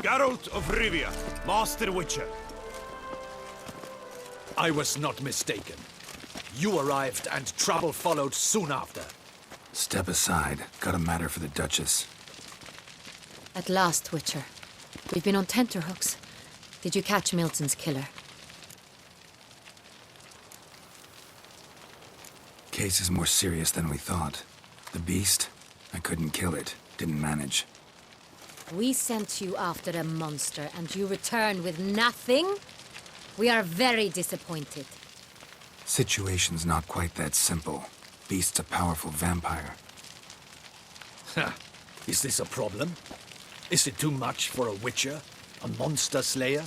Geralt of Rivia, Master Witcher. I was not mistaken. You arrived and trouble followed soon after. Step aside. Got a matter for the Duchess. At last, Witcher. We've been on tenterhooks. Did you catch Milton's killer? Case is more serious than we thought. The beast? I couldn't kill it. Didn't manage. We sent you after a monster, and you returned with nothing? We are very disappointed. Situation's not quite that simple. Beast's a powerful vampire. Ha! Is this a problem? Is it too much for a Witcher? A monster slayer?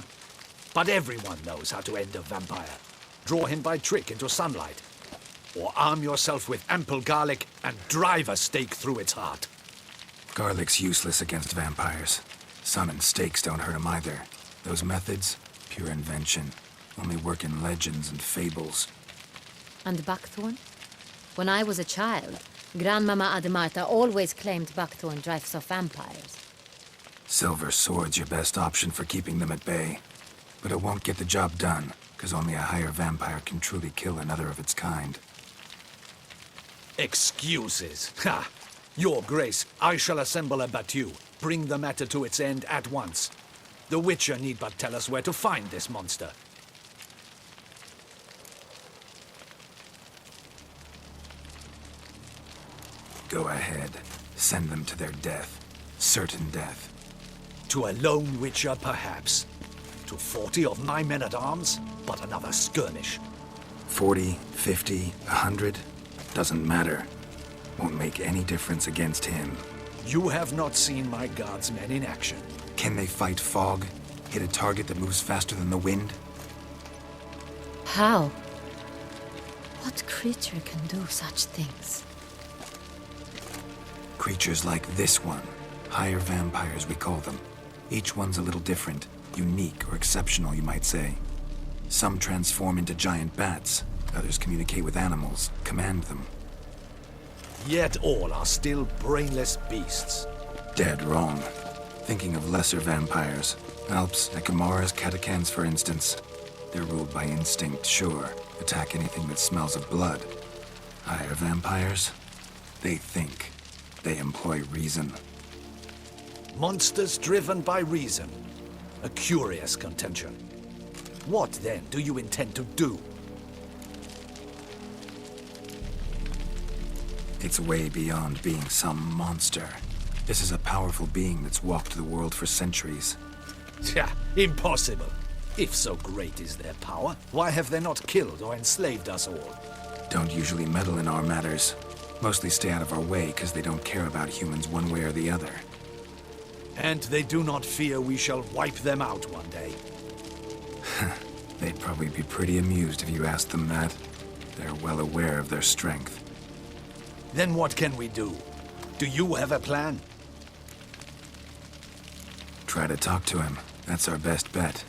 But everyone knows how to end a vampire. Draw him by trick into sunlight. Or arm yourself with ample garlic and drive a stake through its heart. Garlic's useless against vampires. Sun and stakes don't hurt him either. Those methods, pure invention. Only work in legends and fables. And buckthorn? When I was a child, Grandmama Ademarta always claimed buckthorn drives off vampires. Silver sword's your best option for keeping them at bay. But it won't get the job done, because only a higher vampire can truly kill another of its kind. Excuses. Ha! Your Grace, I shall assemble a battue. Bring the matter to its end at once. The Witcher need but tell us where to find this monster. Go ahead. Send them to their death. Certain death. To a lone Witcher, perhaps. To 40 of my men-at-arms, but another skirmish. 40, 50, 100? Doesn't matter. Won't make any difference against him. You have not seen my guardsmen in action. Can they fight fog? Hit a target that moves faster than the wind? How? What creature can do such things? Creatures like this one. Higher vampires, we call them. Each one's a little different. Unique or exceptional, you might say. Some transform into giant bats. Others communicate with animals, command them. Yet all are still brainless beasts. Dead wrong. Thinking of lesser vampires. Alps, Ekimaras, Catacans, for instance. They're ruled by instinct, sure. Attack anything that smells of blood. Higher vampires? They think. They employ reason. Monsters driven by reason. A curious contention. What, then, do you intend to do? It's way beyond being some monster. This is a powerful being that's walked the world for centuries. Yeah, impossible. If so great is their power, why have they not killed or enslaved us all? Don't usually meddle in our matters. Mostly stay out of our way because they don't care about humans one way or the other. And they do not fear we shall wipe them out one day. They'd probably be pretty amused if you asked them that. They're well aware of their strength. Then what can we do? Do you have a plan? Try to talk to him. That's our best bet.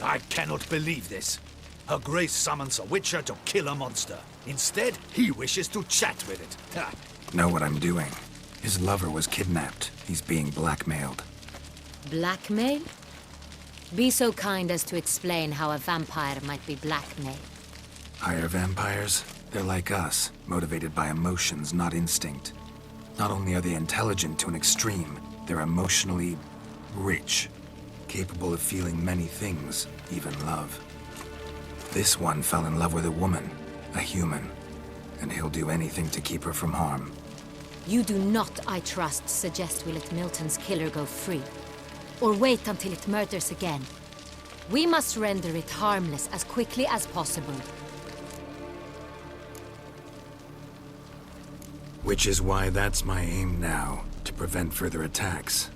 I cannot believe this. Her Grace summons a Witcher to kill a monster. Instead, he wishes to chat with it. Ha. Know what I'm doing. His lover was kidnapped. He's being blackmailed. Blackmail? Be so kind as to explain how a vampire might be blackmailed. Higher vampires? They're like us, motivated by emotions, not instinct. Not only are they intelligent to an extreme, they're emotionally rich, capable of feeling many things, even love. This one fell in love with a woman, a human, and he'll do anything to keep her from harm. You do not, I trust, suggest we let Milton's killer go free. Or wait until it murders again. We must render it harmless as quickly as possible. Which is why that's my aim now, to prevent further attacks.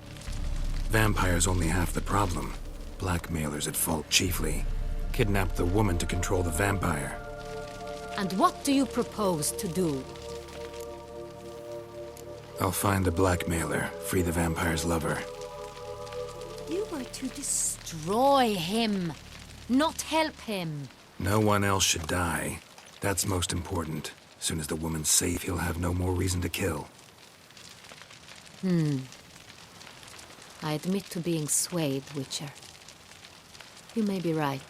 Vampires only half the problem. Blackmailers at fault chiefly. Kidnap the woman to control the vampire. And what do you propose to do? I'll find the blackmailer, free the vampire's lover. You were to destroy him, not help him. No one else should die. That's most important. As soon as the woman's safe, he'll have no more reason to kill. I admit to being swayed, Witcher. You may be right.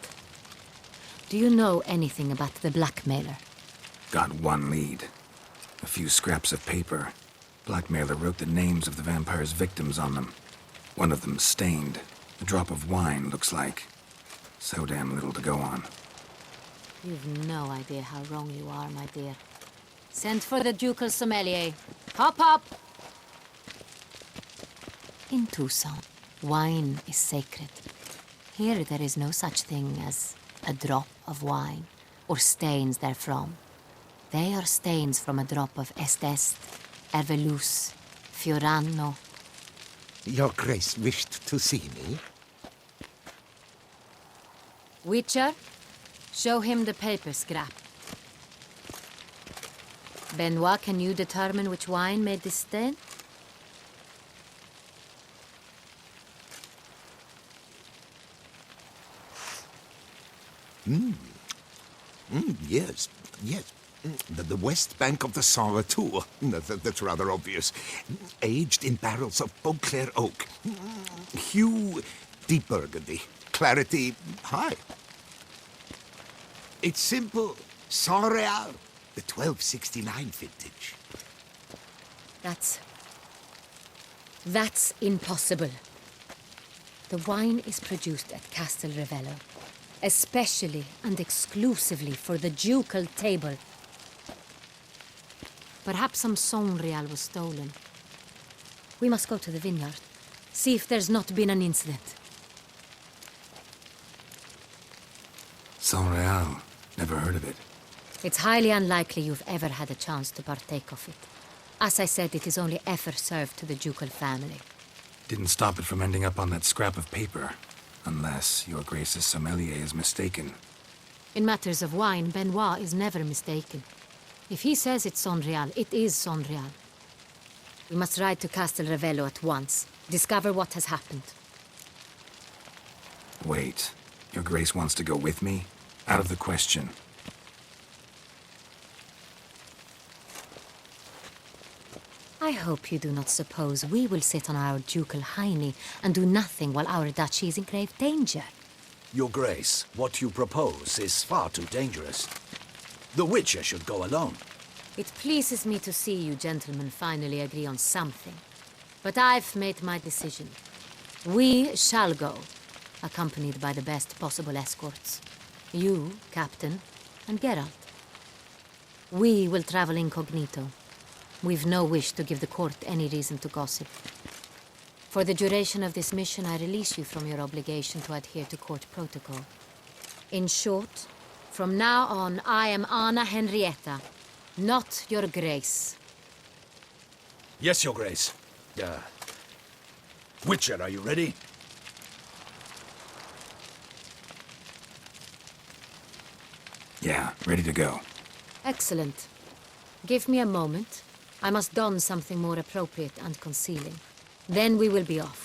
Do you know anything about the blackmailer? Got one lead. A few scraps of paper. Blackmailer wrote the names of the vampire's victims on them. One of them stained. A drop of wine, looks like. So damn little to go on. You've no idea how wrong you are, my dear. Send for the ducal sommelier. Hop, hop! In Tucson, wine is sacred. Here there is no such thing as a drop of wine, or stains therefrom. They are stains from a drop of Est, Ervelus, Fiorano. Your Grace wished to see me? Witcher, show him the paper scrap. Benoit, can you determine which wine made this stain? Yes, yes. The west bank of the Saint Latour. That's rather obvious. Aged in barrels of Beauclair oak. Hue, deep burgundy. Clarity, high. It's simple. Saint Real, the 1269 vintage. That's impossible. The wine is produced at Castel Revello, especially and exclusively for the ducal table. Perhaps some Saint Real was stolen. We must go to the vineyard, see if there's not been an incident. Saint Real. Never heard of it. It's highly unlikely you've ever had a chance to partake of it. As I said, it is only ever served to the ducal family. Didn't stop it from ending up on that scrap of paper. Unless your Grace's sommelier is mistaken. In matters of wine, Benoit is never mistaken. If he says it's Saint Real, it is Saint Real. We must ride to Castel Revello at once. Discover what has happened. Wait. Your Grace wants to go with me? Out of the question. I hope you do not suppose we will sit on our ducal hiney and do nothing while our duchy is in grave danger. Your Grace, what you propose is far too dangerous. The Witcher should go alone. It pleases me to see you gentlemen finally agree on something. But I've made my decision. We shall go, accompanied by the best possible escorts. You, Captain, and Geralt. We will travel incognito. We've no wish to give the court any reason to gossip. For the duration of this mission, I release you from your obligation to adhere to court protocol. In short, from now on, I am Anna Henrietta, not your Grace. Yes, Your Grace. Witcher, are you ready? Yeah, ready to go. Excellent. Give me a moment. I must don something more appropriate and concealing. Then we will be off.